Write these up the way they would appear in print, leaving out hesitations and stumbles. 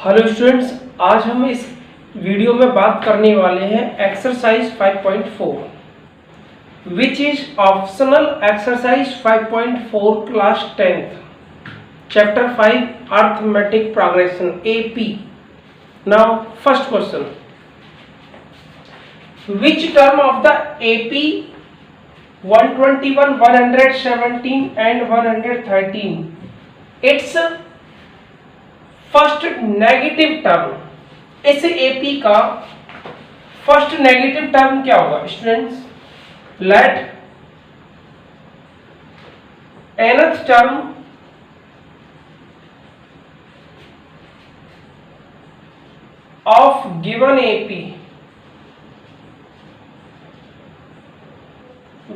Hello students, आज हम इस वीडियो में बात करने वाले हैं exercise 5.4 which is optional exercise 5.4 class 10th chapter 5 arithmetic progression AP। Now first question, which term of the AP 121, 117 and 113 its first negative term, इस एपी का फर्स्ट नेगेटिव टर्म क्या होगा students? Let nth term of given AP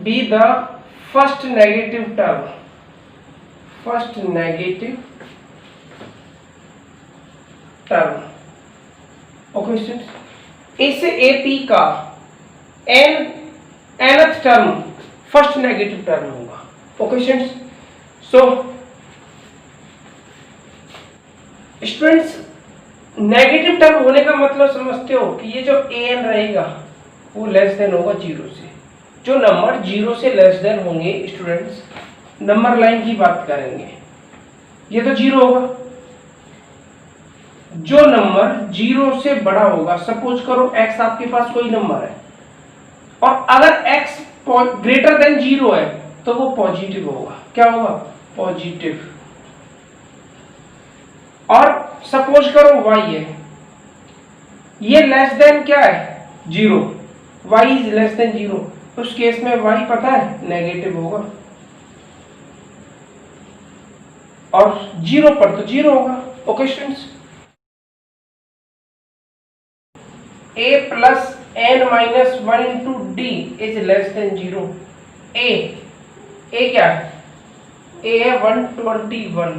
be the first negative term, first negative term. Okay students, इस AP का nth term first negative term होगा। Okay students, so students negative term होने का मतलब समझते हो कि ये जो an रहेगा वो लेस देन होगा 0 से। जो नंबर 0 से लेस देन होंगे स्टूडेंट्स, नंबर लाइन की बात करेंगे, ये तो 0 होगा। जो नंबर 0 से बड़ा होगा, सपोज करो x आपके पास कोई नंबर है और अगर x ग्रेटर देन 0 है तो वो पॉजिटिव होगा। क्या होगा? पॉजिटिव। और सपोज करो y है, ये लेस देन क्या है? 0। y इज लेस देन 0, उस केस में y पता है नेगेटिव होगा और 0 पर तो 0 होगा। Okay students, a plus n minus 1 into d is less than 0। a क्या है? a है 121,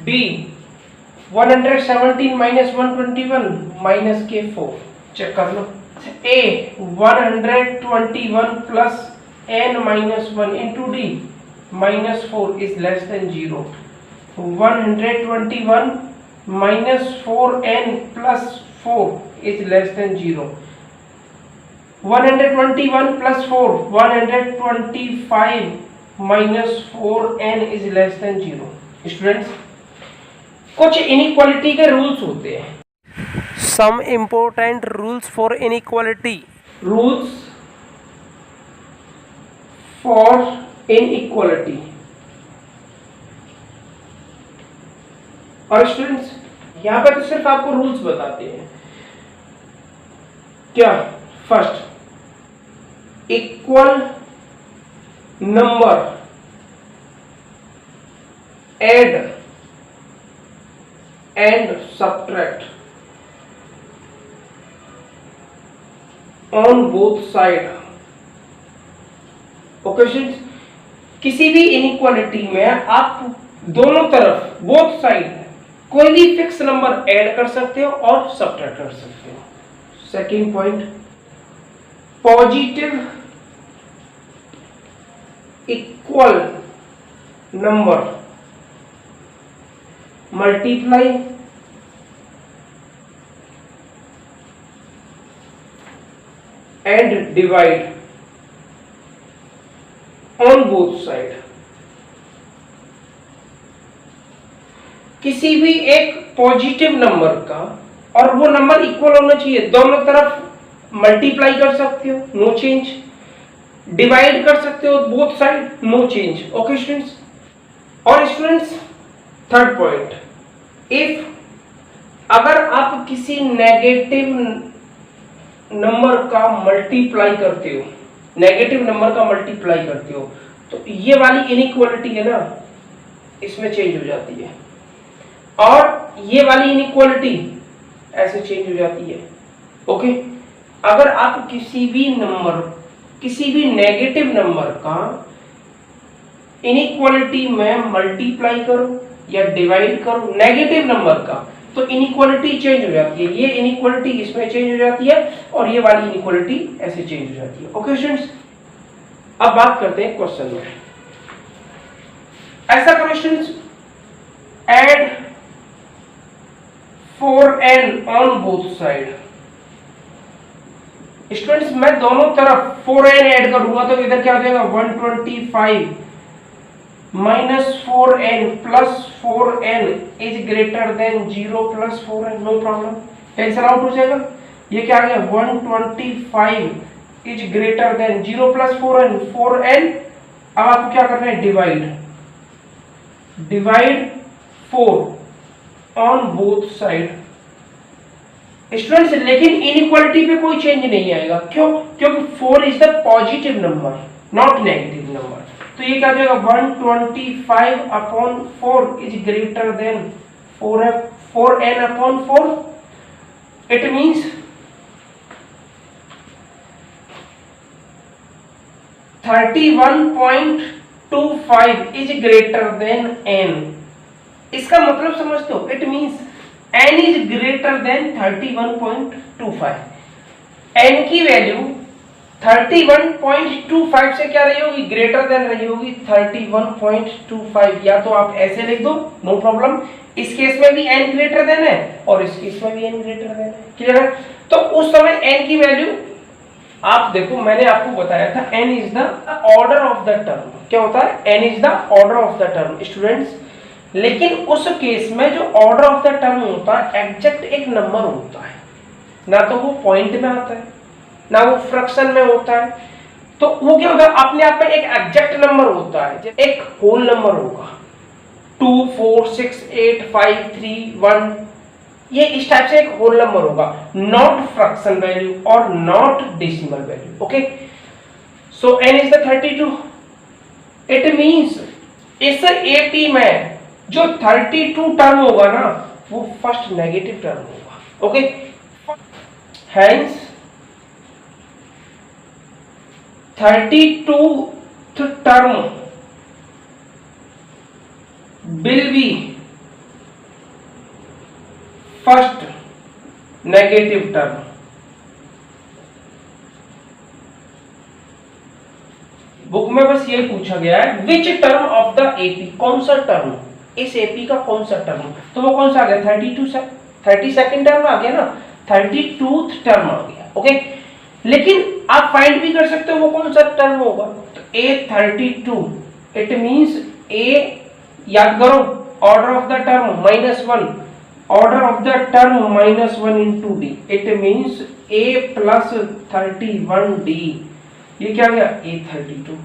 d 117 minus 121 minus के 4। चेक कर लो। a 121 plus n minus 1 into d minus 4 is less than 0। 121 minus 4n plus 4 is less than 0। 121 plus 4 125 minus 4n is less than 0। Students, कुछ inequality के rules होते हैं। Some important rules for inequality, rules for inequality. और students यहां पर तो सिर्फ आपको रूल्स बताते हैं। क्या? First, equal number add and subtract on both side. Okay students, किसी भी इनइक्वालिटी में आप दोनों तरफ, बोथ साइड, कोई भी फिक्स नंबर ऐड कर सकते हो और सब्ट्रैक्ट कर सकते हो। Second point, positive equal number multiply and divide on both side. किसी भी एक पॉजिटिव नंबर का, और वो नंबर इक्वल होना चाहिए, दोनों तरफ मल्टीप्लाई कर सकते हो, नो चेंज। डिवाइड कर सकते हो both side, no change. Okay students. और स्टूडेंट्स थर्ड पॉइंट, इफ अगर आप किसी नेगेटिव नंबर का मल्टीप्लाई करते हो, नेगेटिव नंबर का मल्टीप्लाई करते हो, तो ये वाली इनइक्वालिटी है ना, इसमें चेंज हो जाती है, और ये वाली इनइक्वालिटी ऐसे चेंज हो जाती है। ओके, अगर आप किसी भी नंबर, किसी भी नेगेटिव नंबर का इनइक्वालिटी में मल्टीप्लाई करो या डिवाइड करो, नेगेटिव नंबर का, तो इनइक्वालिटी चेंज हो जाती है। ये इनइक्वालिटी इसमें चेंज हो जाती है और ये वाली इनइक्वालिटी ऐसे चेंज हो जाती है। ओके स्टूडेंट्स, अब बात करते हैं क्वेश्चन में। ऐसा question, add 4n on both side. Students मैं दोनों तरफ 4n ऐड करूंगा तो इधर क्या हो जाएगा 125 minus 4n plus 4n is greater than 0 plus 4n, no problem, cancel out हो जाएगा। ये क्या आ गया 125 is greater than 0 plus 4n, 4n। अब आपको क्या करना है divide 4 on both side. Students लेकिन इनइक्वालिटी पे कोई चेंज नहीं आएगा, क्यों? क्योंकि 4 is the positive number not negative number. तो ये क्या हो जाएगा 125 upon 4 is greater then 4n upon 4। It means 31.25 is greater then n। इसका मतलब समझते हो? It means n is greater then 31.25। n की वैल्यू 31.25 से क्या रही होगी? ग्रेटर देन रही होगी 31.25। या तो आप ऐसे लिख दो, नो प्रॉब्लम। इस केस में भी n ग्रेटर देन है और इस केस में भी n ग्रेटर देन है, क्लियर है? तो उस समय n की वैल्यू आप देखो, मैंने आपको बताया था n is the order of the term. क्या होता है? n is the order of the term students. लेकिन उस केस में जो ऑर्डर ऑफ द टर्म होता है एग्जैक्ट एक नंबर होता है, ना तो वो पॉइंट में आता है ना वो फ्रैक्शन में होता है। तो वो क्या होता है? अपने आप में एक एग्जैक्ट नंबर होता है, एक होल नंबर होगा 2 4 6 8 5 3 1, ये इस टाइप से एक होल नंबर होगा, नॉट फ्रैक्शन वैल्यू और not decimal value. Okay, so n is the 32। It means इस एपी में जो 32 टर्म होगा ना वो फर्स्ट नेगेटिव टर्म होगा। Okay, hence 32th term will be first negative term। Book में बस ये पूछा गया है विच टर्म ऑफ द एपी, कौन सा टर्म, इस एपी का कौन सा टर्म, तो वो कौन सा आ गया 32nd टर्म आ गया ना, 32th टर्म आ गया। ओके, लेकिन आप फाइंड भी कर सकते हो वो कौन सा टर्म होगा। तो A32, इट मींस A, याद करो order of the term -1, order of the term -1 into d, it means A plus 31d। ये क्या आ गया A32।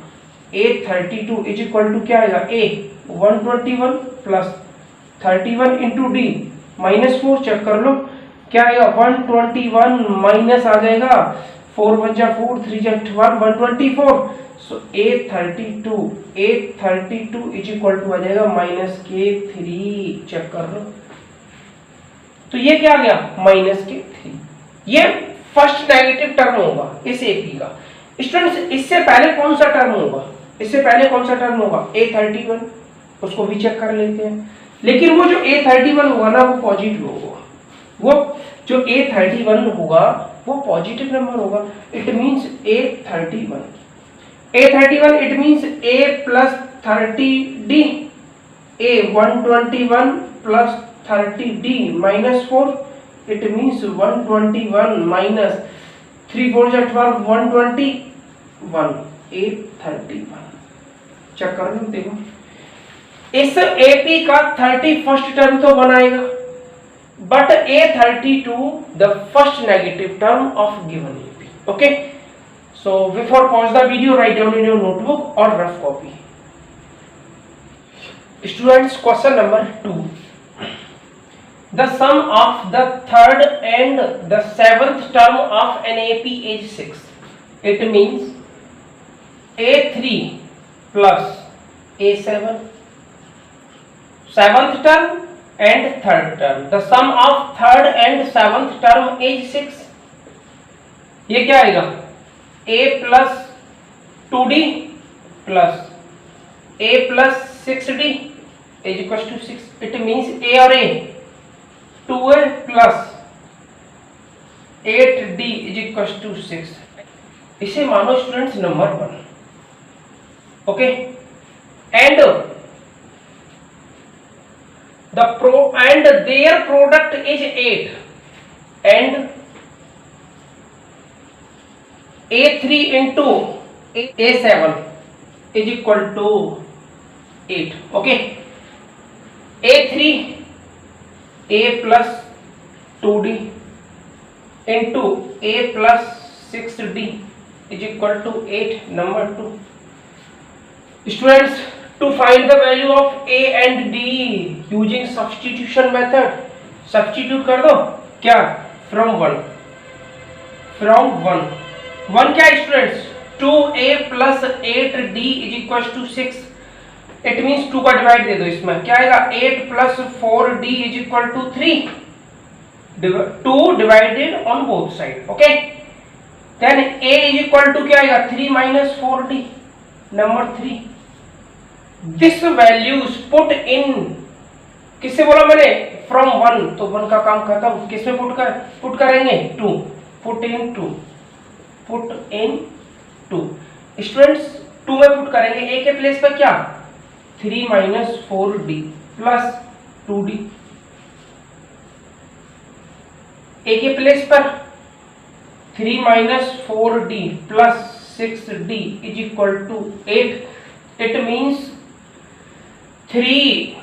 A32 is equal to क्या आएगा A 121 plus 31 into d -4, check कर लो क्या आएगा 121 माइनस आ जाएगा 4 1 जा 4 3 जा 12 124। सो A32 इज इक्वल टू आ जाएगा -K3, चेक कर लो। तो ये क्या आ गया -K3। ये फर्स्ट नेगेटिव टर्म होगा इस एपी का। स्टूडेंट्स इससे पहले कौन सा टर्म होगा, इससे पहले कौन सा टर्म होगा A31, उसको भी चेक कर लेते हैं। लेकिन वो जो A31 होगा ना वो पॉजिटिव होगा, वो जो A31 होगा वो पॉजिटिव नंबर होगा। It means A31 it means A plus 30d, A 121 plus 30d -4, it means 121 minus 3 4 जा 12 121, A31, चेक कर लो देखो। इस एपी का 31st टर्म तो बनाएगा, but A32 the first negative term of given AP. Okay, so before pause the video write down in your notebook और rough copy. Students question number 2, the sum of the third and the seventh term of an AP is 6. It means A3 plus A7, seventh term and third term. The sum of third and seventh term is 6. ये क्या आएगा A plus 2D plus A plus 6D is equals to 6. It means A और A 2A plus 8D is equals to 6। इसे मानो students number 1। Okay, and and their product is 8 and A3 into A7 is equal to 8. Okay, A3 A plus 2D into A plus 6D is equal to 8. Number 2. Students, to find the value of A and D using substitution method, substitute कर दो क्या, from 1 1 क्या है students, 2A plus 8D is equals to 6. It means 2 का divide दे दो, इसमें क्या आएगा, 8 plus 4D is equal to 3. 2 divided on both side. Okay, then A is equal to क्या आएगा, 3 minus 4D. Number 3. This values put in, किससे बोला मैंने, from 1, तो 1 का काम खत्म, किसमें पुट करेंगे, 2. पुट इन 2 स्टूडेंट्स, 2 में पुट करेंगे, A के प्लेस पर क्या, 3 minus 4D plus 2D. A के प्लेस पर 3 minus 4D plus 6D is equal to 8. It means 3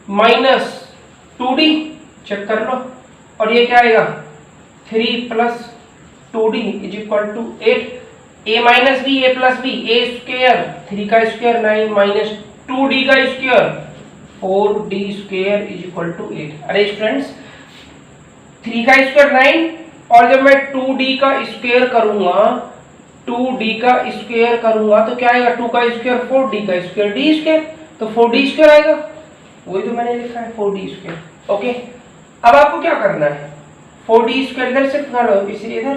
minus 2D, check कर लो, और ये क्या आएगा, 3 plus 2D is equal to 8. A minus B, A plus B, A square 3 का square 9 minus 2D का square 4D square is equal to 8. अरे students, 3 का square 9, और जब मैं 2D का स्क्वायर करूंगा, 2D का स्क्वायर करूंगा तो क्या आएगा, 2 का स्क्वायर 4D का स्क्वायर D स्क्वायर, तो 4D स्क्वायर आएगा, वही तो मैंने लिखा है 4D स्क्वायर. ओके, अब आपको क्या करना है, 4D स्क्वायर इधर शिफ्ट कर लो, इसे इधर.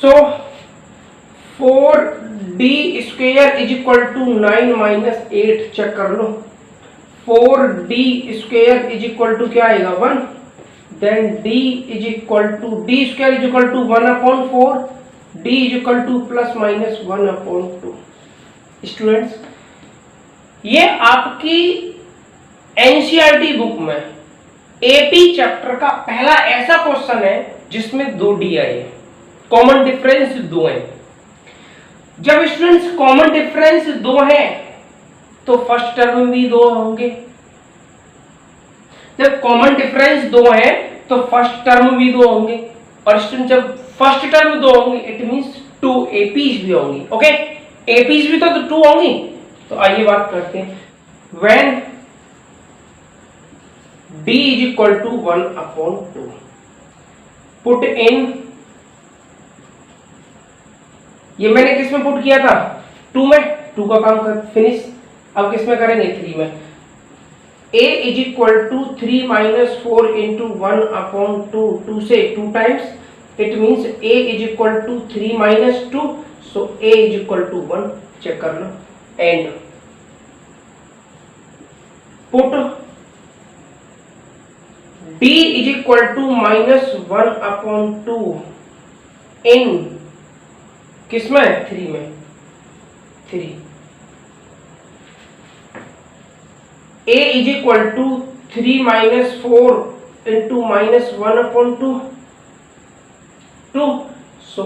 So 4D square is equal to 9 minus 8, check कर लो. 4D square is equal to क्या आएगा, 1. Then D is equal to, D square is equal to 1/4, D is equal to plus minus 1/2. Students, ये आपकी एनसीईआरटी बुक में AP chapter का पहला ऐसा क्वेश्चन है जिसमें 2D आए, कॉमन डिफरेंस 2 है. जब स्टूडेंट्स कॉमन डिफरेंस 2 है तो फर्स्ट टर्म भी 2 होंगे. जब कॉमन डिफरेंस 2 है तो फर्स्ट टर्म भी 2 होंगे, और स्टूडेंट जब फर्स्ट टर्म 2 होंगे इट मींस 2 एपीज भी होंगी. ओके, एपीज भी तो 2 होंगी. तो आइए बात करते हैं. When D is equal to 1/2, put in, ये मैंने किस में पुट किया था, 2 में, 2 का काम कर फिनिश. अब किस में करेंगे, 3 में. A is equal to 3 minus 4 into 1/2, 2 से 2 times, it means A is equal to 3 minus 2, so A is equal to 1. Check कर लो, and put D is equal to minus 1/2 in किसमें, 3 में, 3. A is equal to 3 minus 4 into minus 1/2, 2. So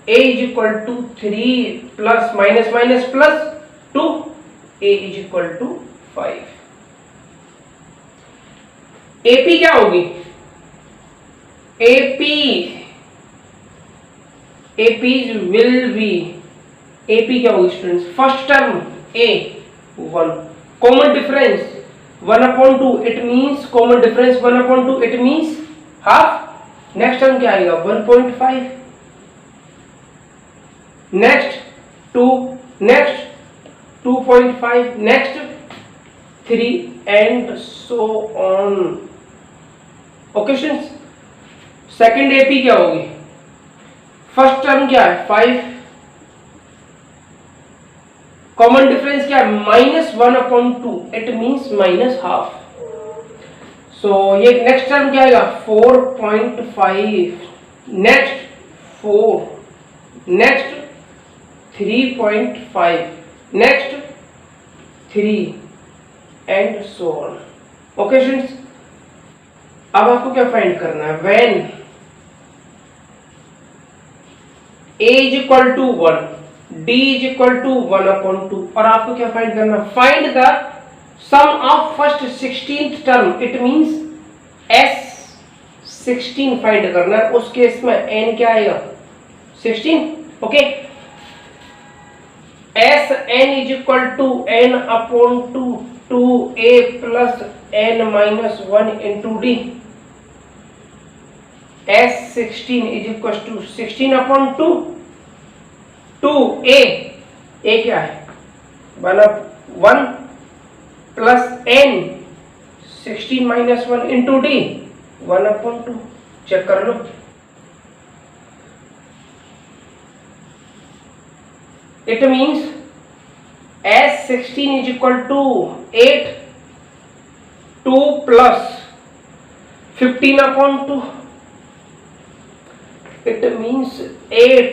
A is equal to 3 plus minus minus plus 2. A is equal to 5. AP क्या होगी, AP will be, AP क्या होगी students, first term A 1, common difference 1/2, it means common difference 1/2, it means half. Next term क्या आएगा, 1.5. Next 2, next 2.5, next 3 and so on. Okay students, second AP क्या होगी, first term क्या है 5, common difference क्या है -1/2, it means minus half. So ये next term क्या आएगा 4.5, next 4, next 3.5, next 3 and so on. Okay students, अब आपको क्या फाइंड करना है, when a is equal to 1, d is equal to 1/2, और आपको क्या फाइंड करना, find the sum of first 16th term, it means s16 find करना है। उस केस में n क्या आएगा, 16। Okay, Sn is equal to n/2 2a plus n minus 1 into d. S16 is equal to 16/2 2a, a क्या है 1 plus n 16 minus 1 into d 1/2। Check कर लो, it means S16 is equal to 8 2 plus 15/2, it means 8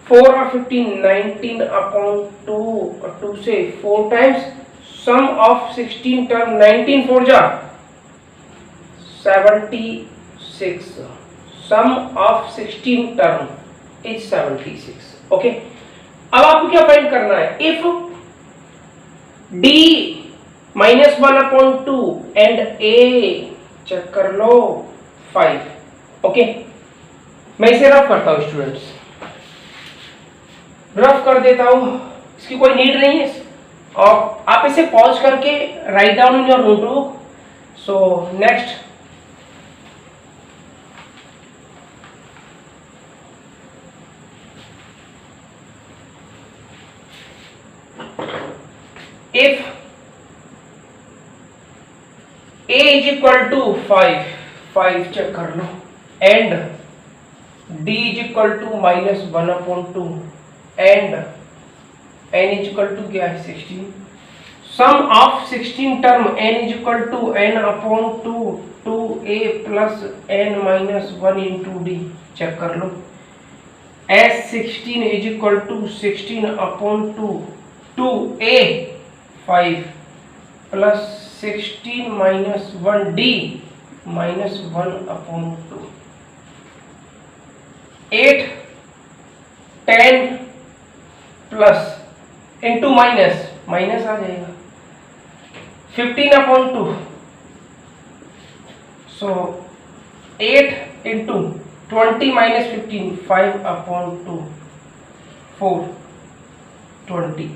4 or 15 19/2, 2 से 4 times sum of 16 term 19 4 जा 76, sum of 16 term is 76। Okay, अब आपको क्या find करना है, if d -1/2 and a, check कर लो 5। ओके, मैं इसे रफ करता हूं स्टूडेंट्स, रफ कर देता हूं, इसकी कोई नीड नहीं है, और आप इसे पॉज करके write down in your notebook. So next, if a is equal to 5 check कर लो, and d is equal to -1/2 and n is equal to क्या है 16, sum of 16 term n is equal to n/2 2a plus n minus 1 into d, check कर लो, S16 is equal to 16/2 2a 5 plus 16 minus 1d minus 1/2, 8 10 plus into minus आ जाएगा 15/2, so 8 into 20 minus 15 5/2 4 20,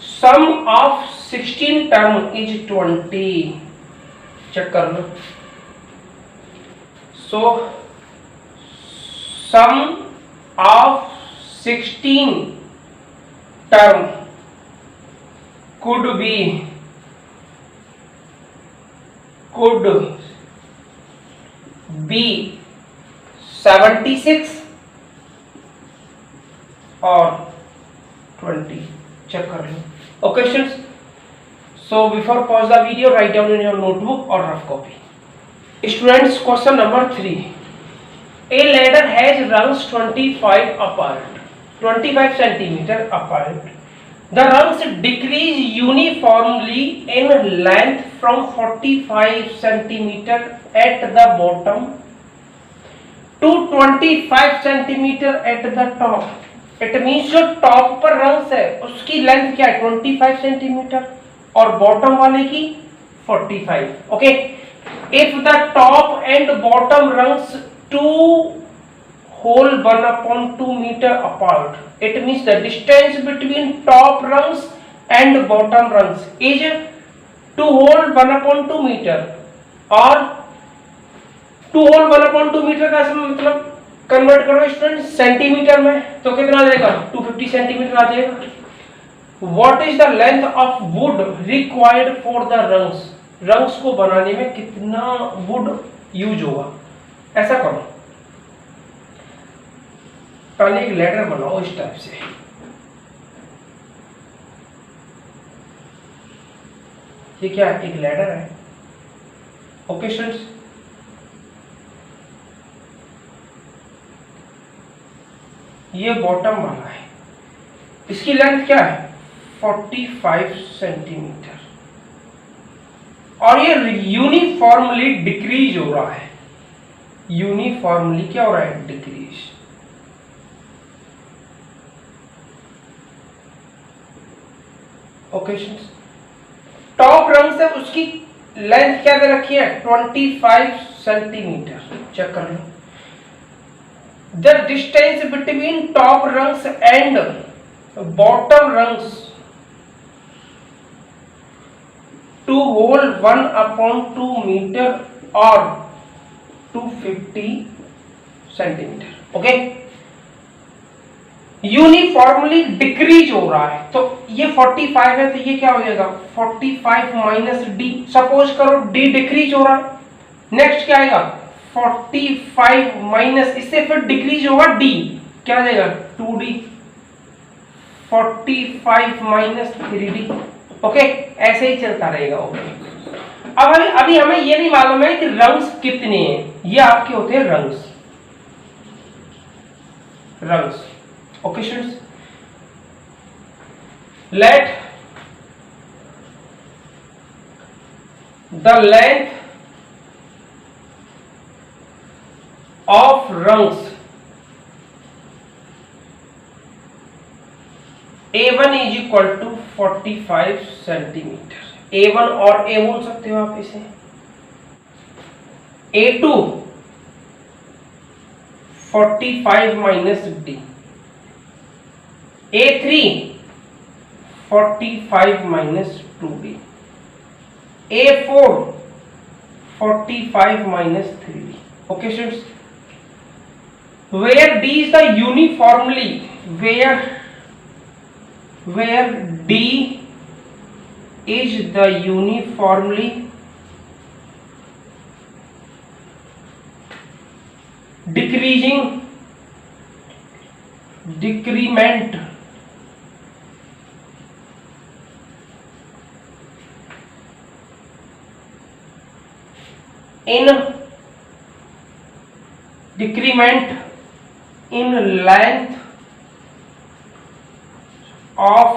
sum of 16 term is 20, check कर लो, so sum of 16 term could be 76 or 20, check कर लो। Okay students, so before pause the video, write down in your notebook or rough copy. Students, question number 3, a ladder has rungs 25 centimeter apart. The rungs decrease uniformly in length from 45 centimeter at the bottom to 25 centimeter at the top. It means जो top पर rungs है उसकी length क्या है 25 centimetre और bottom वाले की 45। Okay, if the top and bottom rungs 2 whole 1/2 meter apart, it means the distance between top rungs and bottom rungs is 2 whole 1/2 meter, और 2 whole 1/2 meter का मतलब कन्वर्ट करो स्टूडेंट सेंटीमीटर में, तो कितना आ जाएगा 250 सेंटीमीटर आ जाएगा। What is the length of would required for the rungs, rungs को बनाने में कितना वुड यूज होगा। ऐसा करो, पहले एक लेटर बनाओ इस टाइप से, ये क्या है एक लेटर है। ओके स्टूडेंट्स, ये बॉटम वाला है, इसकी लेंथ क्या है 45 सेंटीमीटर और ये यूनिफॉर्मली डिक्रीज हो रहा है, यूनिफॉर्मली क्या हो रहा है, डिक्रीज। ओके, टॉप रंग से उसकी लेंथ क्या दे रखी है, 25 सेंटीमीटर। चेक कर लो, the distance between top rungs and bottom rungs two whole 1/2 metre और 250 सेंटीमीटर। ओके, यूनिफॉर्मली डिक्रीज हो रहा है, तो ये 45 है, तो ये क्या हो जाएगा 45 माइनस डी। सपोज करो डी डिक्रीज हो रहा है, नेक्स्ट क्या आएगा 45 माइनस, इससे फिर डिक्रीज होगा डी, क्या आ जाएगा 2d, 45 माइनस 3d। ओके, ऐसे ही चलता रहेगा। ओके, अब अभी हमें ये नहीं मालूम है कि रंग्स कितने हैं, ये आपके होते हैं rungs. Okay, students, let the length of rungs A1 is equal to 45 centimetre. A1 और A बोल सकते हो आप इसे, A2 45 minus D, A3 45 minus 2d, A4 45 minus 3d। Okay students, where D is the uniformly, where D is the uniformly decrement in length of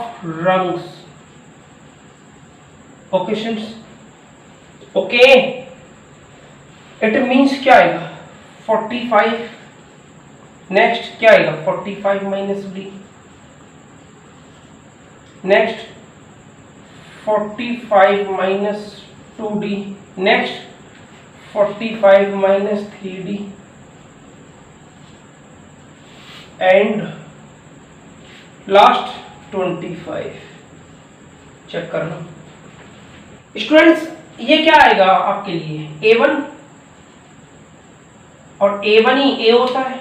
rungs। Okay students, okay, it means क्या आएगा 45, next क्या आएगा 45 minus D, next 45 minus 2d, next 45 minus 3d and last 25। Check करना students, ये क्या आएगा आपके लिए A1, और A1 ही A होता है,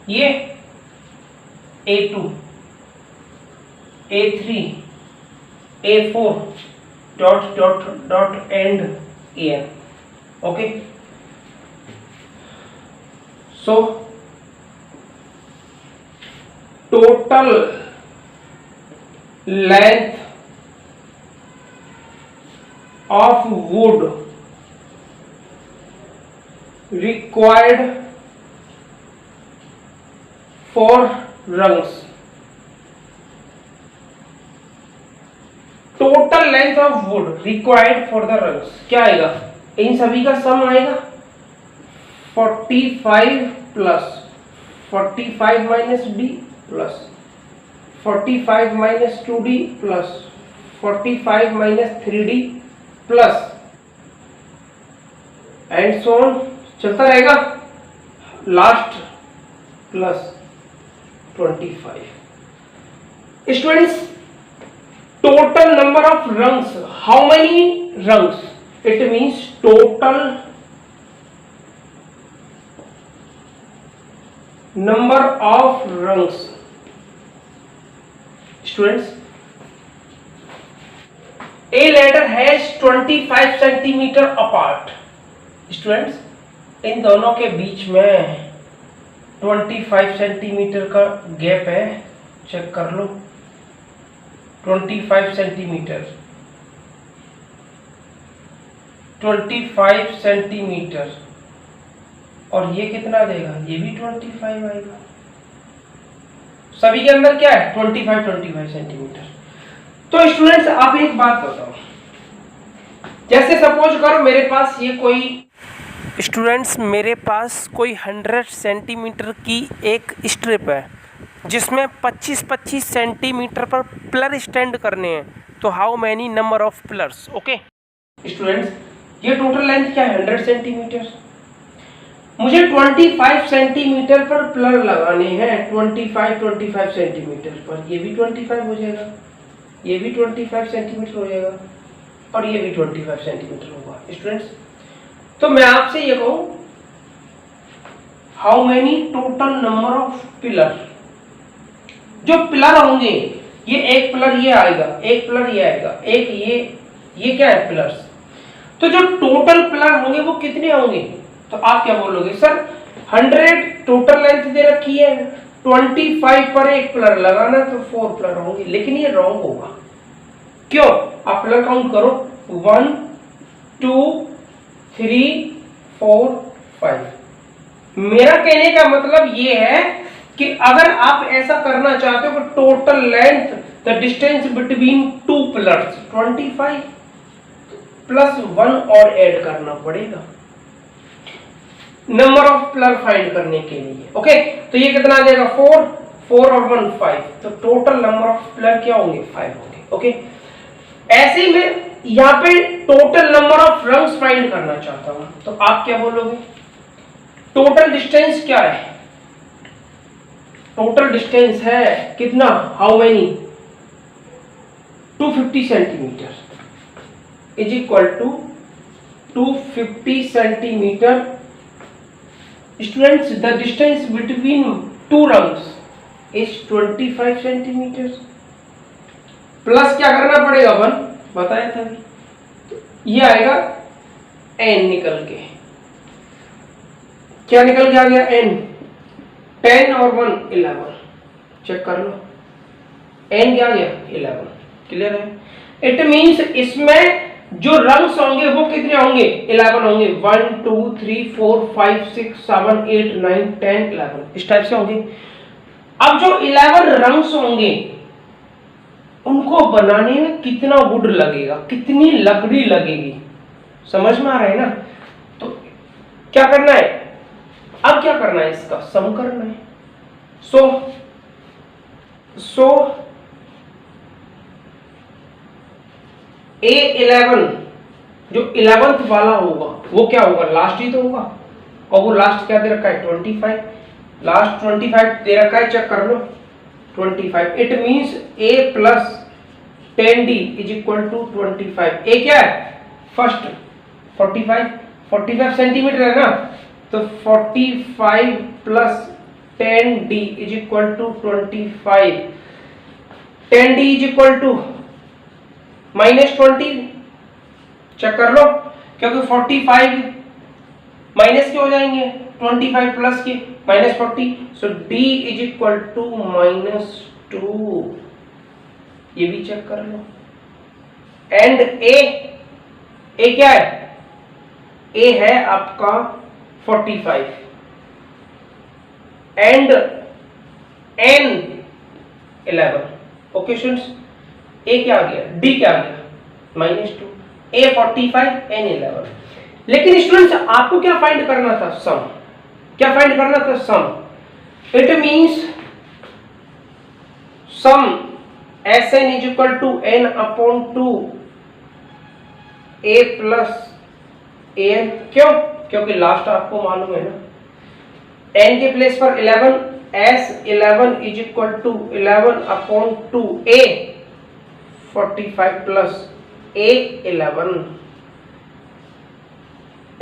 ये A2, A3, A4 dot dot dot and AN। Okay, so total length of wood required for rungs, total length of wood required for the rungs क्या आएगा, इन सभी का सम आएगा 45 plus 45 minus d plus 45 minus 2d plus 45 minus 3d plus and so on, चलता रहेगा, last plus 25। Students, total number of rungs, how many rungs, it means total number of rungs. Students, A ladder has 25 centimetre apart. Students, इन दोनों के बीच में 25 centimetre का gap है, check कर लो 25 सेंटीमीटर, 25 सेंटीमीटर, और ये कितना आ जाएगा, ये भी 25 आएगा, सभी के अंदर क्या है 25 सेंटीमीटर। तो स्टूडेंट्स, आप एक बात बताओ, जैसे सपोज करो मेरे पास ये कोई स्टूडेंट्स, मेरे पास कोई 100 सेंटीमीटर की एक स्ट्रिप है जिसमें 25-25 सेंटीमीटर पर पिलर स्टैंड करने हैं। तो how many number of pillars? Okay students, ये टोटल लेंथ क्या है? 100 सेंटीमीटर। मुझे 25 सेंटीमीटर पर पिलर लगाने हैं, 25 सेंटीमीटर पर। ये भी 25 हो जाएगा, ये भी 25 सेंटीमीटर हो जाएगा, और ये भी 25 सेंटीमीटर होगा। स्टूडेंट्स, तो मैं आपसे ये कहूं, how many total number of pillar? जो पिलर होंगे, ये एक पिलर ये आएगा, एक पिलर ये आएगा, एक ये क्या है? पिलर्स। तो जो टोटल पिलर होंगे वो कितने होंगे? तो आप क्या बोलोगे? सर 100 टोटल लेंथ दे रखी है, 25 पर एक पिलर लगाना, तो 4 पिलर होंगे। लेकिन ये रॉन्ग होगा। क्यों? आप पिलर काउंट करो, 1 2 3 4 5। मेरा कहने का मतलब ये है कि अगर आप ऐसा करना चाहते हो कि total length, the distance between two pillars 25 plus 1 और ऐड करना पड़ेगा नंबर ऑफ पिलर फाइंड करने के लिए। ओके, तो ये कितना आ जाएगा? 4 और 1 5। तो टोटल नंबर ऑफ पिलर क्या होंगे? 5 होंगे। ओके, ऐसे में यहां पे total number of rungs find करना चाहता हूं, तो आप क्या बोलोगे? टोटल डिस्टेंस क्या है? टोटल डिस्टेंस है कितना? How many? 250 centimetre is equal to 250 centimetre. Students, the distance between two rungs is 25 centimetre. Plus क्या करना पड़ेगा? 1 बताया था, ये आएगा n निकल के। क्या निकल के आ गया? n। 10 और 1 11। चेक कर लो, n क्या आ गया? 11। क्लियर है? इट मींस इसमें जो रंग्स होंगे वो कितने होंगे? 11 होंगे। 1 2 3 4 5 6 7 8 9 10 11 इस टाइप से होंगे। अब जो 11 रंग्स होंगे उनको बनाने में कितना वुड लगेगा, कितनी लकड़ी लगेगी? समझ में आ रहा है ना? तो क्या करना है? अब क्या करना है? इसका सम करना है। सो A11 जो 11th वाला होगा वो क्या होगा? लास्ट ही तो होगा, और वो लास्ट क्या दे रखा है? 25। लास्ट 25 दे रखा है, चेक कर लो 25। It means A plus 10D is equal to 25। A क्या है? फर्स्ट 45 सेंटीमीटर है ना, तो 45 plus 10D is equal to 25। 10D is equal to -20। Check कर लो, क्योंकि 45 माइनस के हो जाएंगे 25 प्लस के, -40। सो D इज इक्वल टू -2। ये भी चेक कर लो। एंड ए क्या है? ए है आपका 45 एंड N 11। ओके स्टूडेंट्स, ए क्या आ गया? डी क्या आ गया? -2। A 45 N 11। लेकिन स्टूडेंट्स आपको क्या फाइंड करना था? सम। क्या फाइंड करना था? Sum. It means sum Sn is equal to n upon 2 A plus An। क्यों? क्योंकि लास्ट आपको मालूम है ना, n के प्लेस पर 11, S11 is equal to 11 upon 2 A 45 plus A11।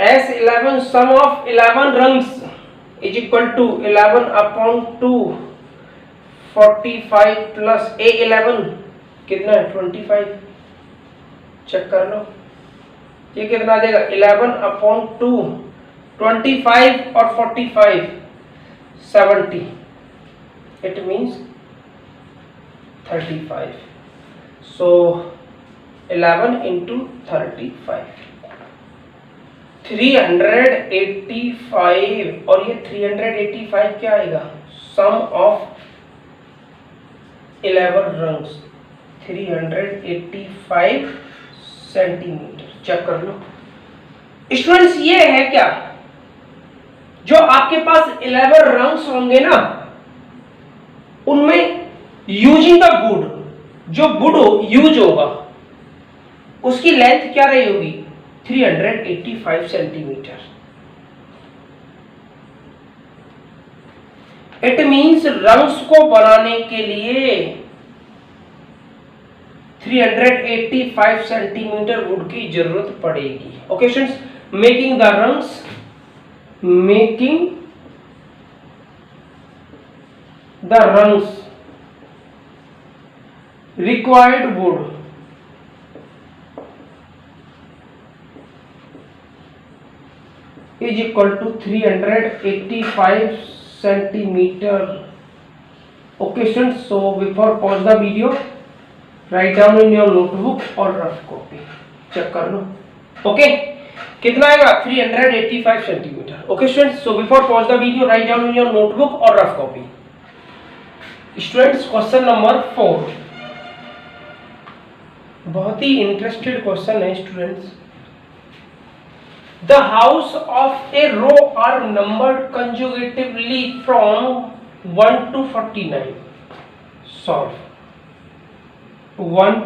S11 sum of 11 rungs is equal to 11 upon 2 45 plus A11 कितना है? 25। चेक कर लो, ये कितना आ जाएगा? 11 अपॉन 2 25 और 45 70। It means 35। So 11 into 35 385। और ये 385 क्या आएगा? सम ऑफ 11 रंग्स 385 सेंटीमीटर। चेक कर लो स्टूडेंट्स। ये है क्या, जो आपके पास 11 रंग्स होंगे ना, उनमें यूजिंग द वुड, जो वुड यूज होगा उसकी लेंथ क्या रही होगी, 385 सेंटीमीटर। इट मींस रंग्स को बनाने के लिए 385 सेंटीमीटर वुड की जरूरत पड़ेगी। Okay students, making the rungs, making the rungs required wood is equal to 385 centimeter. Okay students, so before pause the video, write down in your notebook or rough copy. check कर लो। okay, कितना आएगा 385 centimetre. okay students, so before pause the video, write down in your notebook or rough copy. students, question number 4 बहुत ही interested question है students. The house of a row are numbered consecutively from 1 to 49. Solve. 1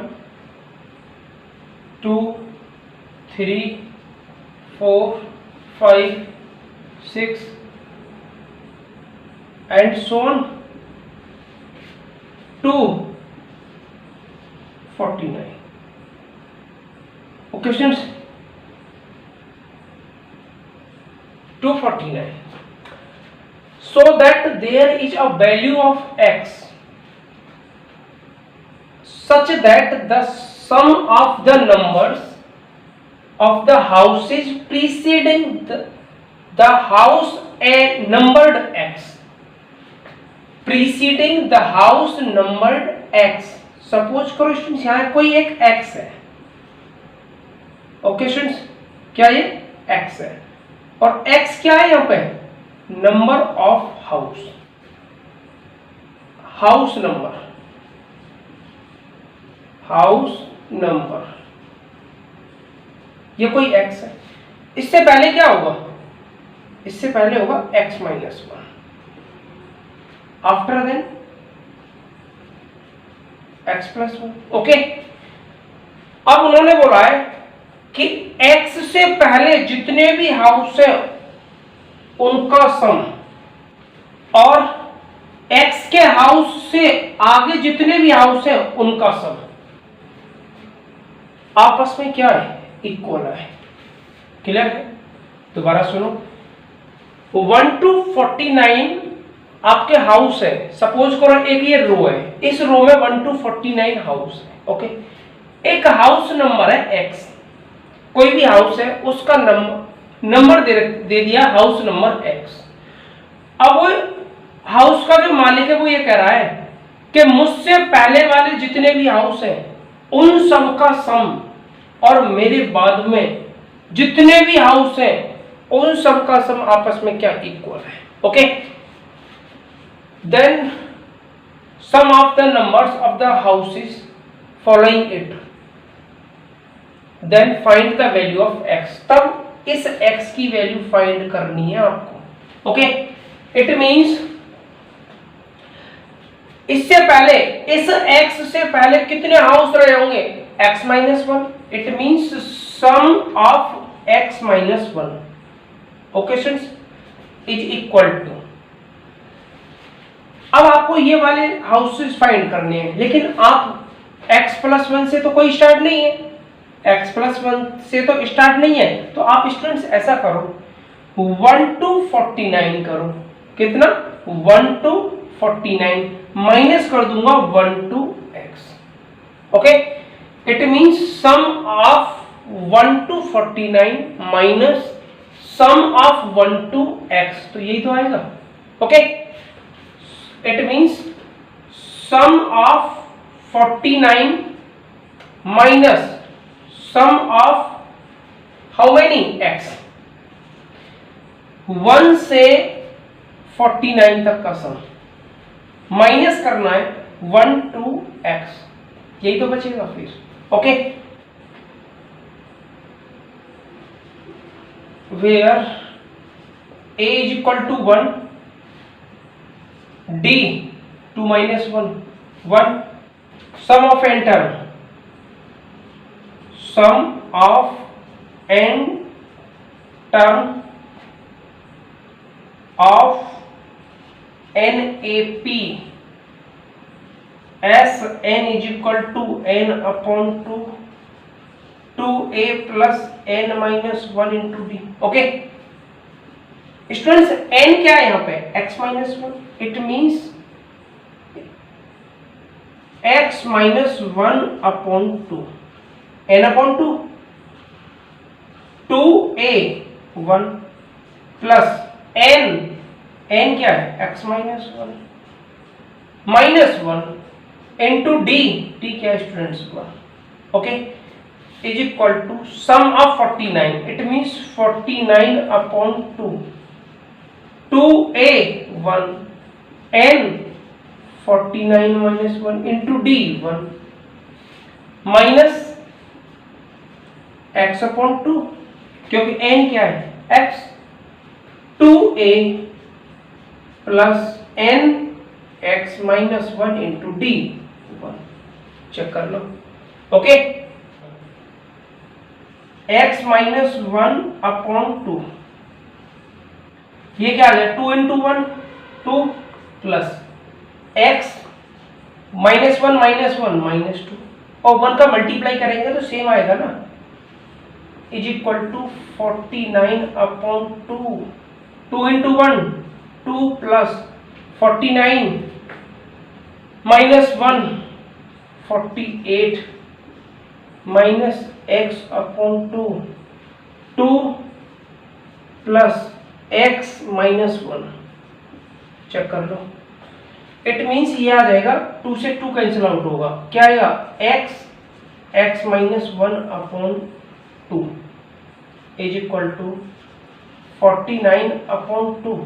2 3 4 5 6 and so on to 49. Okay students, 249. So that there is a value of x such that the sum of the numbers of the houses preceding the house and numbered x, preceding the house numbered x. Suppose करो students यहाँ कोई एक x है। Okay students, क्या ये x है और x क्या है यहाँ पे, number of house, house number, house number, ये कोई x है। इससे पहले क्या होगा, इससे पहले होगा x minus 1, after then x plus 1। Okay, अब उन्होंने बोला है कि x से पहले जितने भी हाउस है उनका सम और x के हाउस से आगे जितने भी हाउस है उनका सम आपस में क्या है, इक्वल है। क्लियर है? दोबारा सुनो, 1 to 49 आपके हाउस है। सपोज करो एक ये रो है, इस रो में 1 to 49 हाउस है। ओके, एक हाउस नंबर है x, कोई भी हाउस है उसका नंबर दे दिया हाउस नंबर x। अब वो हाउस का जो मालिक है वो ये कह रहा है कि मुझसे पहले वाले जितने भी हाउस हैं उन सब का सम और मेरे बाद में जितने भी हाउस हैं उन सब का सम आपस में क्या, इक्वल है। Okay, then sum of the numbers of the houses following it, then find the value of x। तब इस x की वैल्यू फाइंड करनी है आपको। ओके, इट मींस इससे पहले, इस x से पहले कितने हाउस रहे होंगे, x minus 1। It means sum of x minus 1 okay students is equal to, अब आपको ये वाले हाउसेस फाइंड करने हैं, लेकिन आप x प्लस 1 से तो कोई स्टार्ट नहीं है, x प्लस 1 से तो स्टार्ट नहीं है। तो आप स्टूडेंट्स ऐसा करो, 1 to 49 करो। कितना, 1 to 49 माइनस कर दूंगा 1 to x। Okay, it means sum of 1 to 49 minus sum of 1 to x, तो यही तो आएगा। Okay, it means sum of 49 minus sum of how many x, 1 से 49 तक का सम माइनस करना है 1 to x, यही तो बचेगा फिर। Okay, where a is equal to 1, d 2 minus 1 1, sum of n term, sum of n term of NAP as n is equal to n upon 2a plus n minus 1 into d. Okay students, n क्या है यहाँ पे? x minus 1. It means x minus 1 upon 2, n upon 2, 2a 1 plus n, n क्या है? x minus 1 minus 1 into d, d क्या है students? 1. Okay is equal to sum of 49. It means 49 upon 2, 2a 1, n 49 minus 1 into d 1 minus x upon 2, क्योंकि n क्या है? x, 2a plus n x minus 1 into d 1. Check कर लो. Okay x minus 1 upon 2, ये क्या आ गया? 2 into 1 2 plus x minus 1 minus 2 और 1 का मल्टीप्लाई करेंगे तो सेम आएगा ना, is equal to 49 upon 2, 2 into 1 2 plus 49 minus 1 48 minus x upon 2, 2 plus x minus 1. Check कर लो. इट मीन्स ये आ जाएगा 2 से 2 कैंसिल आउट होगा. क्या आएगा? x minus 1 upon 2 is equal to 49 upon 2,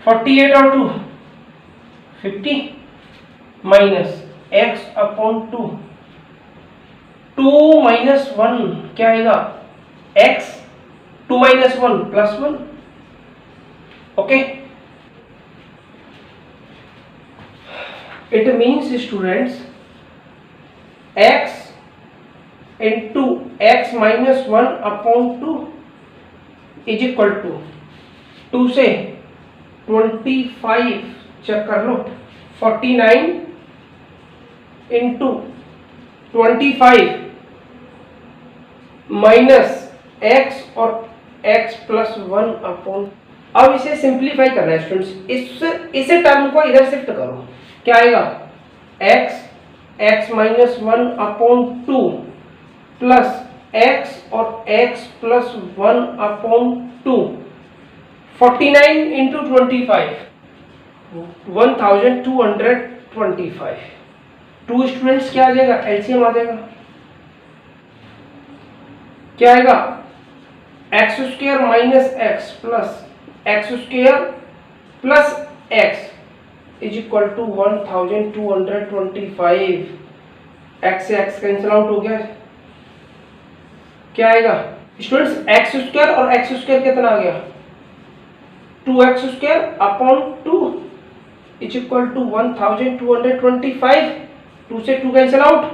48 और 2 50 माइनस x अपॉन 2, 2 माइनस 1 क्या आएगा? x, 2 minus 1 plus 1. Okay it means students x into x minus 1 upon 2 is equal to 2 से 25. चेक कर लो. 49 इंटू 25 माइनस x और x प्लस 1 अपॉन. अब इसे simplify करना है स्टूडेंट्स. इसे टर्म को इधर शिफ्ट करो. क्या आएगा? x minus 1 upon 2 plus x और x plus 1 upon 2. 49 into 25 1225. 2 students क्या आ जाएगा? एलसीएम आ जाएगा. क्या आएगा? X square minus x plus x square plus x is equal to 1225. X से एक्स कैंसिल आउट हो गया. क्या आएगा स्टूडेंट्स? एक्स स्क्वायर और एक्स स्क्वायर कितना आ गया? 2x square upon 2 is equal to 1225. 2 से 2 cancel out.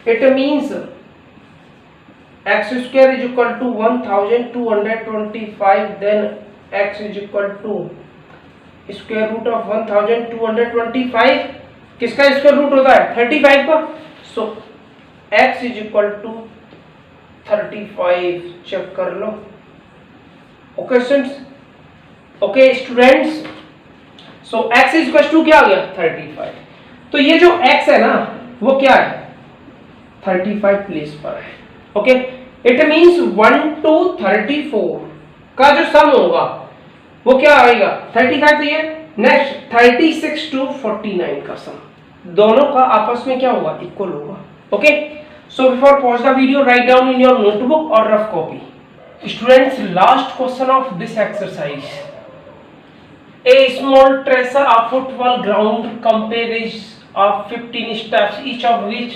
It means x square is equal to 1225. then x is equal to square root of 1225. किसका स्क्वायर रूट होता है? 35 का. So x is equal to 35. Check कर लो. Okay students. Okay students, so x is equal to क्या आ गया? 35. तो ये जो x है ना वो क्या है? 35 प्लेस पर है. ओके इट मींस 1 to 34 का जो सम होगा वो क्या आएगा? 35. तो ये नेक्स्ट 36 to 49 का सम, दोनों का आपस में क्या होगा? इक्वल होगा. Okay so before pause the video write down in your notebook और rough copy. Students, last question of this exercise. A small terrace of football ground comprises of 15 steps, each of which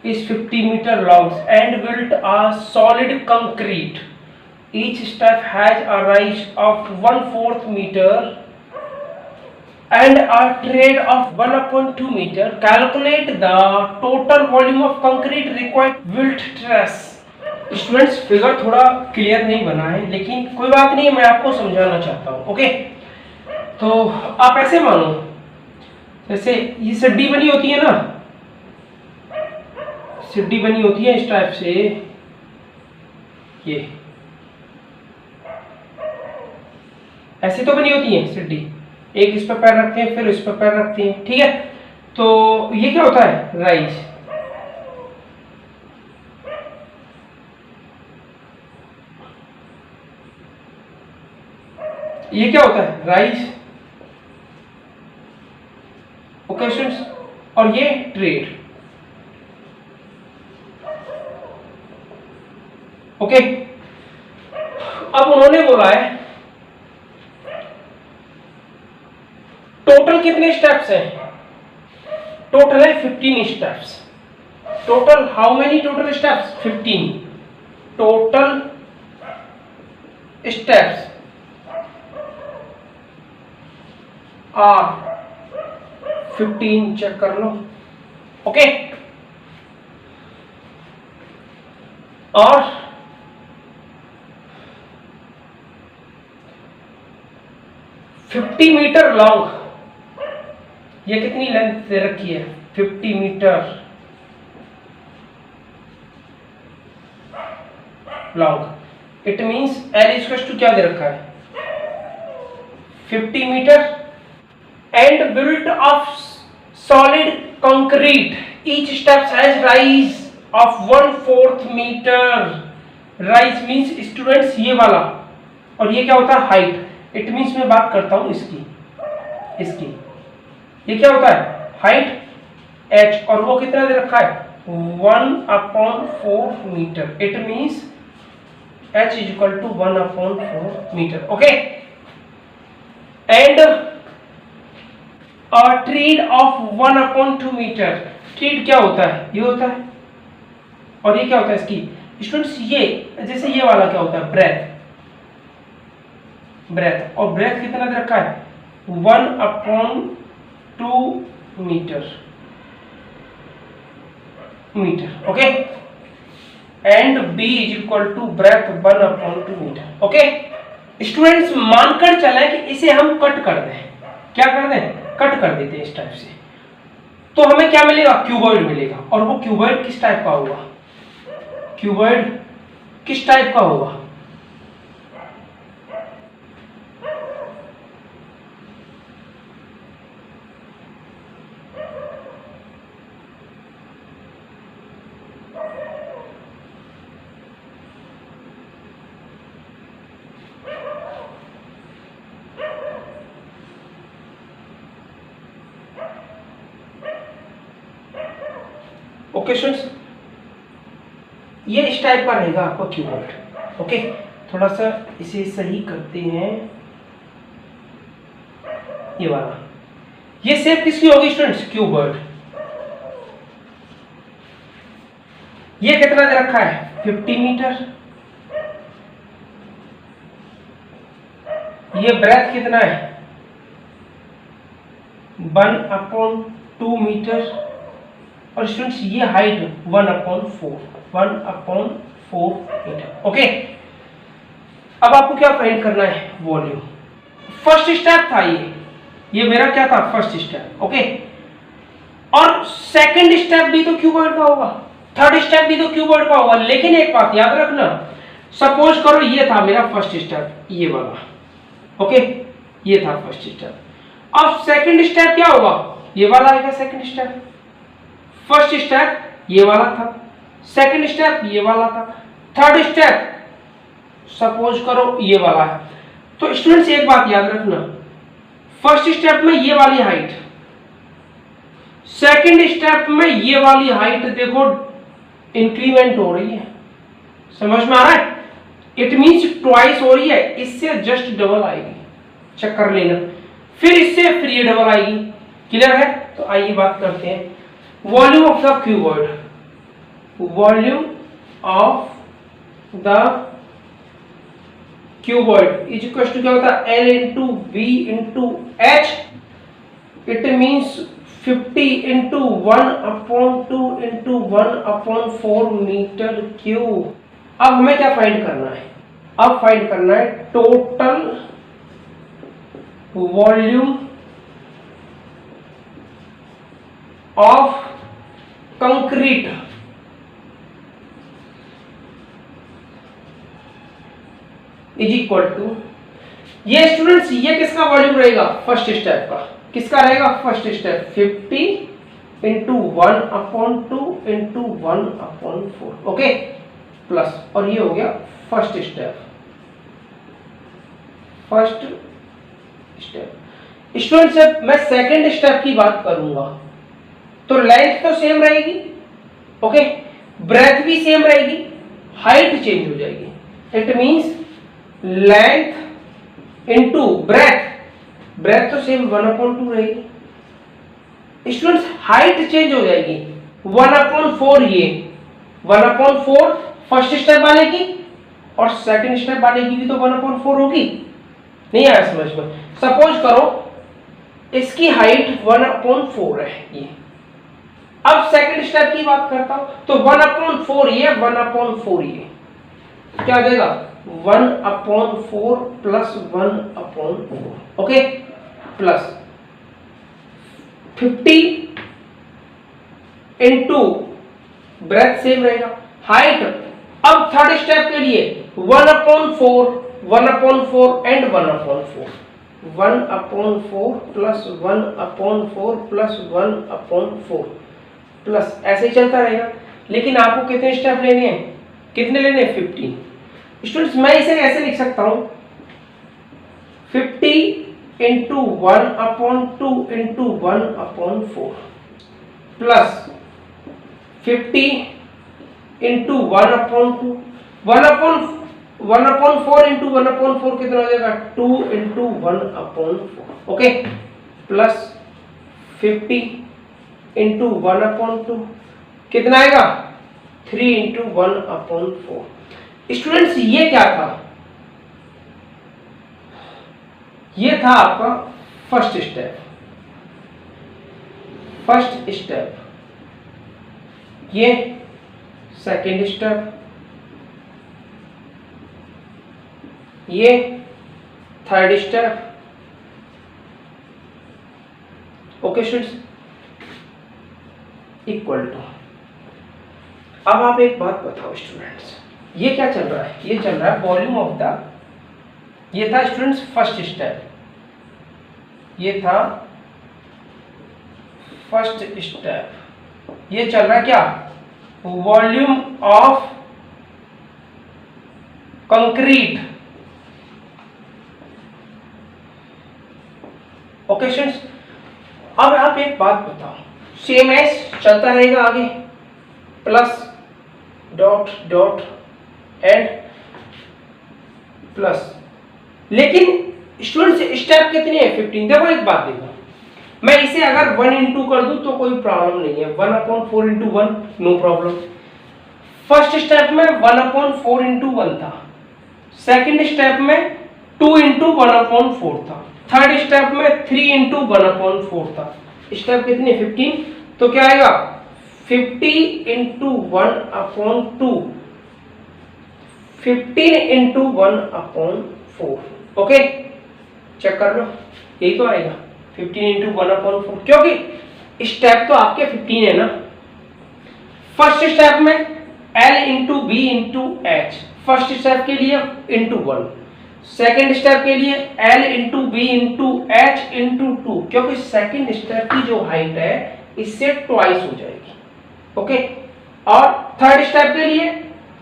is 50 meter long and built a solid concrete. Each step has a rise of 1/4 meter and a trade of 1/2 meter. Calculate the total volume of concrete required built truss. Students figure थोड़ा clear नहीं बना है, लेकिन कोई बात नहीं, मैं आपको समझाना चाहता हूँ। ओके, तो आप ऐसे मानो जैसे ये सीढ़ी बनी होती है ना, सीढ़ी बनी होती है इस टाइप से, ये ऐसे तो बनी होती है सीढ़ी, एक इस पर पैर रखते हैं फिर इस पर पैर रखते हैं, ठीक है। तो ये क्या होता है, राइज। ये क्या होता है, राइज। ओके स्टूडेंट्स, और ये ट्रेड। ओके, अब उन्होंने बोला है टोटल कितने स्टेप्स हैं, टोटल है 15 steps. Total how many total steps, 15 total steps are 15, check कर लो। ओके, और $50 मीटर लॉन्ग, ये कितनी लेंथ दे रखी है, 50 metre long. It means L equal to क्या दे रखा है, 50 metre and built of solid concrete. Each step has rise of 1/4 meter. Rise means students ये वाला, और ये क्या होता है, height. It means मैं बात करता हूँ इसकी ये क्या होता है, height h, और वो कितना दे रखा है, 1/4 metre. It means h is equal to 1/4 metre. Okay, and और ट्रीड ऑफ 1/2 मीटर। ट्रीड क्या होता है, ये होता है, और ये क्या होता है इसकी स्टूडेंट्स, ये जैसे ये वाला क्या होता है, ब्रेथ, और ब्रेथ कितना दे रखा है, 1/2 metre. Okay, and B is equal to breadth 1/2 metre. Okay students, मानकर चले कि इसे हम कट कर दें, क्या कर दें, कट कर देते हैं इस टाइप से, तो हमें क्या मिलेगा, क्यूबॉइड मिलेगा। और वो क्यूबॉइड किस टाइप का होगा, क्यूबॉइड किस टाइप का होगा, ओके स्टूडेंट्स, ये इस टाइप का रहेगा आपका क्यूबॉइड। ओके, थोड़ा सा इसे सही करते हैं, ये वाला, ये शेप किसकी होगी स्टूडेंट्स, क्यूबॉइड। ये कितना दे रखा है, 50 मीटर। ये ब्रेथ कितना है, 1/2 मीटर, और स्टूडेंट्स ये हाइट 1/4 मीटर। ओके, अब आपको क्या फाइंड करना है, वॉल्यूम। फर्स्ट स्टेप था ये मेरा क्या था, फर्स्ट स्टेप। ओके, और सेकंड स्टेप भी तो क्यूबॉइड का होगा, थर्ड स्टेप भी तो क्यूबॉइड का होगा, लेकिन एक बात याद रखना, सपोज करो ये था मेरा फर्स्ट स्टेप, ये वाला। ओके, ये था फर्स्ट स्टेप, अब सेकंड स्टेप क्या होगा, ये वाला आएगा सेकंड स्टेप। फर्स्ट स्टेप ये वाला था, सेकंड स्टेप ये वाला था, थर्ड स्टेप सपोज करो ये वाला है। तो स्टूडेंट्स एक बात याद रखना, फर्स्ट स्टेप में ये वाली हाइट, सेकंड स्टेप में ये वाली हाइट देखो इंक्रीमेंट हो रही है, समझ में आ रहा है, इट मींस ट्वाइस हो रही है, इससे जस्ट डबल आएगी, चेक कर लेना, फिर इससे फिर ये डबल आएगी। क्लियर है, तो आइए बात करते हैं volume of the cuboid. Volume of the cuboid is equal to क्या होता है L into B into H, it means 50 into 1/2 into 1/4 metre cube. अब हमें क्या फाइंड करना है, अब फाइंड करना है total volume of concrete is equal to, ये स्टूडेंट्स ये किसका वॉल्यूम रहेगा, फर्स्ट स्टेप का, किसका रहेगा first step 50 into 1/2 into 1/4, okay plus, और ये हो गया first step, first step. Students जब मैं सेकंड स्टेप की बात करूंगा तो लेंथ तो सेम रहेगी, ओके, ब्रेथ भी सेम रहेगी, हाइट चेंज हो जाएगी, it means length into breadth, breadth तो सेम 1/2 रहेगी। स्टूडेंट्स हाइट चेंज हो जाएगी 1/4, ये 1/4 फर्स्ट स्टेप वाले की और सेकंड स्टेप वाले की भी तो 1/4 होगी, नहीं आया समझ में। सपोज करो इसकी हाइट 1/4 है ये, अब सेकंड स्टेप की बात करता हूं तो 1/4 ये 1/4 ये क्या देगा 1/4 plus 1/4, okay plus 50 into breadth same रहेगा, हाइट अब थर्ड स्टेप के लिए 1/4 एंड 1/4 1/4 प्लस 1/4 प्लस 1/4 प्लस ऐसे ही चलता रहेगा। लेकिन आपको कितने स्टेप लेने हैं, कितने लेने हैं 15। स्टूडेंट्स मैं इसे ऐसे लिख सकता हूं 50 into 1/2 into 1/4 plus 50 into 1/2 1/4 into 1/4 कितना हो जाएगा 2 इंटू 1/4, ओके प्लस 50 इंटू 1/2 कितना आएगा 3 इंटू 1/4। स्टूडेंट्स ये क्या था, ये था आपका फर्स्ट स्टेप, फर्स्ट स्टेप, ये सेकेंड स्टेप, ये third step, okay students equal to. अब आप एक बात बताओ स्टूडेंट्स, ये क्या चल रहा है, ये चल रहा है वॉल्यूम ऑफ द, ये था स्टूडेंट्स फर्स्ट स्टेप, ये था फर्स्ट स्टेप, ये चल रहा है क्या volume of concrete, okay students. अब आप एक बात बताओ, सेम एस चलता रहेगा आगे, plus dot dot and plus, लेकिन स्टूडेंट्स स्टेप कितने हैं 15। देखो एक बात देखो, मैं इसे अगर 1 इंटू कर दूं तो कोई प्रॉब्लम नहीं है, 1/4 into 1 no problem. First step में 1/4 इंटू 1 था, सेकेंड स्टेप में 2 इंटू 1/4 था, थर्ड स्टेप में 3 इंटू 1/4 था, स्टेप कितने 15, तो क्या आएगा 50 इंटू 1/2 15 इंटू 1/4, ओके चेक कर लो, यही तो आएगा 15 इंटू 1/4, क्योंकि स्टेप तो आपके 15 है ना। फर्स्ट स्टेप में L into B into H, first step के लिए इंटू 1, सेकेंड स्टेप के लिए L into B into H into 2, क्योंकि सेकेंड स्टेप की जो हाइट है इससे ट्वाइस हो जाएगी, ओके। और थर्ड स्टेप के लिए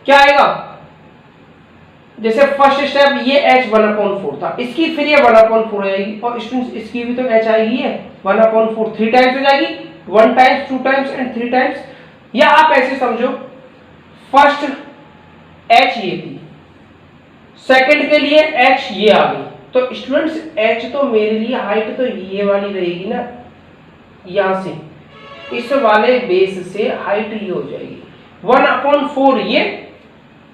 क्या आएगा, जैसे फर्स्ट स्टेप ये h 1/4 था, इसकी फिर ये 1/4 आएगी, और स्टूडेंट्स इसकी भी तो h आएगी है 1/4, 3 टाइम्स हो जाएगी, 1 टाइम्स 2 टाइम्स एंड 3 टाइम्स। या आप ऐसे समझो फर्स्ट h ये थी, सेकंड के लिए h ये आ गई, तो स्टूडेंट्स h तो मेरे लिए हाइट तो ये वाली रहेगी ना, यहां से इस वाले बेस से हाइट ये हो जाएगी, 1/4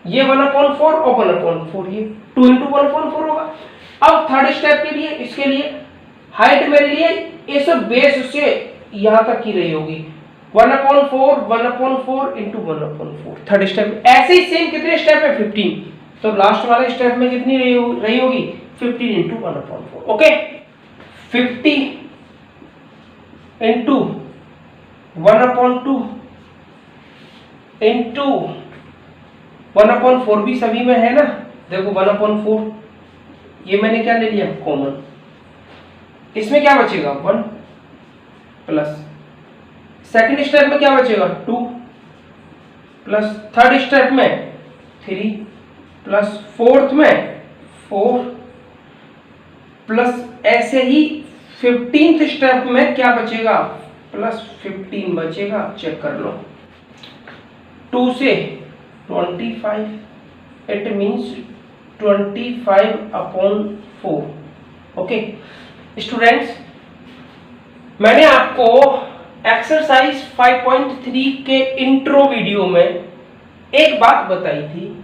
ये 1/4 और 1/4 ये 2 × 1/4 होगा। अब थर्ड स्टेप के लिए, इसके लिए हाइट मेरे लिए इस बेस से यहां तक की रही होगी 1/4 1/4 × 1/4 थर्ड स्टेप। ऐसे ही सेम कितने स्टेप है 15, तो लास्ट वाले स्टेप में कितनी रही होगी 15 × 1/4। ओके 50 × 1/2 × 1/4 भी सभी में है ना, देखो 1/4 ये मैंने क्या ले लिया कॉमन, इसमें क्या बचेगा 1 प्लस सेकंड स्टेप में क्या बचेगा 2 प्लस थर्ड स्टेप में 3 प्लस फोर्थ में 4 प्लस ऐसे ही 15th स्टेप में क्या बचेगा प्लस 15 बचेगा, चेक कर लो 2 से 25 इट मींस 25/4। ओके स्टूडेंट्स, मैंने आपको एक्सरसाइज 5.3 के इंट्रो वीडियो में एक बात बताई थी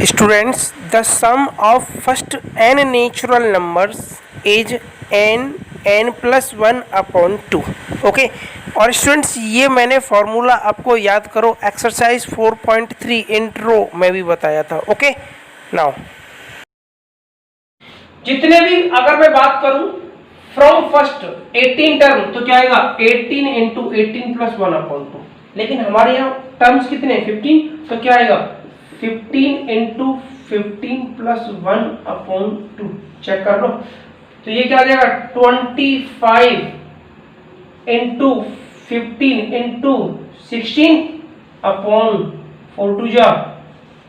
students, the sum of first n natural numbers is n+1/2। Okay और स्टूडेंट्स ये मैंने फॉर्मूला आपको याद करो एक्सरसाइज 4.3 इंट्रो में भी बताया था। ओके नाउ जितने भी अगर मैं बात करूं फ्रॉम फर्स्ट 18 टर्म तो क्या आएगा 18 × 18 + 1/2, लेकिन हमारे यहाँ टर्म्स कितने 15, तो क्या आएगा 15 × 15 + 1/2। चेक कर लो, तो ये क्या आ जाएगा 25 × 15 × 16/4 2 जा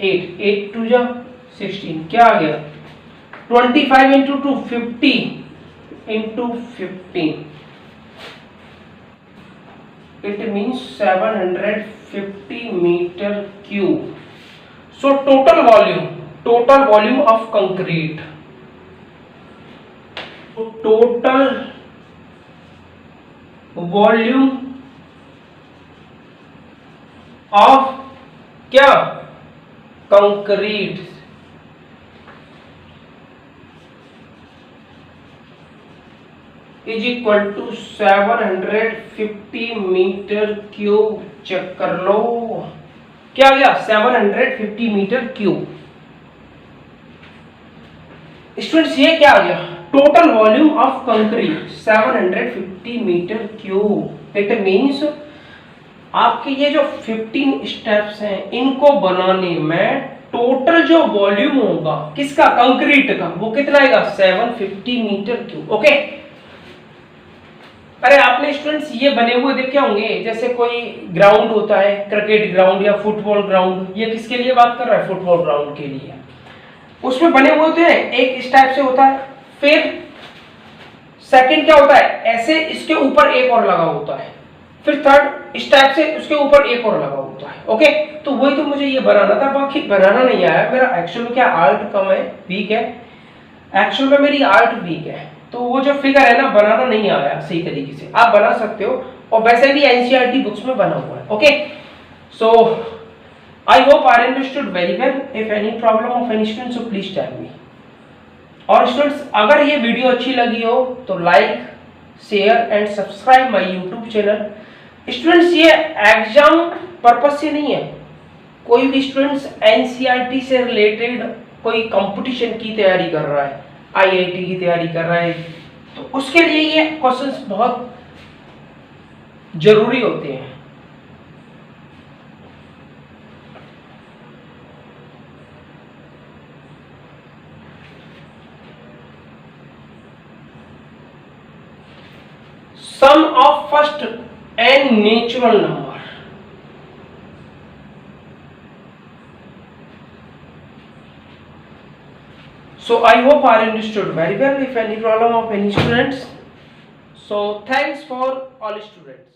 8 8 2 जा 16, क्या आ गया 25 × 2 50 × 15 it means 750 meter cube। so total volume of concrete, total volume of क्या concrete is equal to 750 metre cube. Check कर लो क्या आ गया 750 मीटर क्यूब। स्टूडेंट्स ये क्या आ गया total volume of concrete 750 metre cube. It means आपके ये जो 15 स्टेप्स हैं इनको बनाने में टोटल जो वॉल्यूम होगा किसका कंक्रीट का वो कितना आएगा 750 मीटर क्यूब। ओके अरे आपने स्टूडेंट्स ये बने हुए देखे होंगे जैसे कोई ग्राउंड होता है क्रिकेट ग्राउंड या फुटबॉल ग्राउंड, ये किसके लिए बात कर रहा है फुटबॉल ग्राउंड के लिए, उसमें बने हुए होते हैं एक इस टाइप से होता है, फिर सेकंड क्या होता है ऐसे इसके ऊपर एक और लगा होता है, फिर थर्ड इस टाइप से उसके ऊपर एक और लगा होता है। ओके तो वही तो मुझे ये बनाना था, बाकी बनाना नहीं आया मेरा एक्चुअल में क्या आर्ट कम है वीक है, एक्चुअल में मेरी आर्ट वीक है, तो वो जो फिगर है ना बनाना नहीं आया सही तरीके से। आप बना सकते हो और वैसे भी एनसीईआरटी बुक्स में बना हुआ है। Okay so I hope I understood very well. If any problem of any student so please tell me. और स्टूडेंट्स अगर ये वीडियो अच्छी लगी हो तो like share and subscribe my YouTube channel. Students ये एग्जाम पर्पस से नहीं है, कोई भी स्टूडेंट्स एनसीईआरटी से रिलेटेड कोई कंपटीशन की तैयारी कर रहा है, आईआईटी की तैयारी कर रहा है, तो उसके लिए ये क्वेश्चंस बहुत जरूरी होते हैं। Sum of first n natural number, so I hope I understood very well. If any problem of any students, so thanks for all students.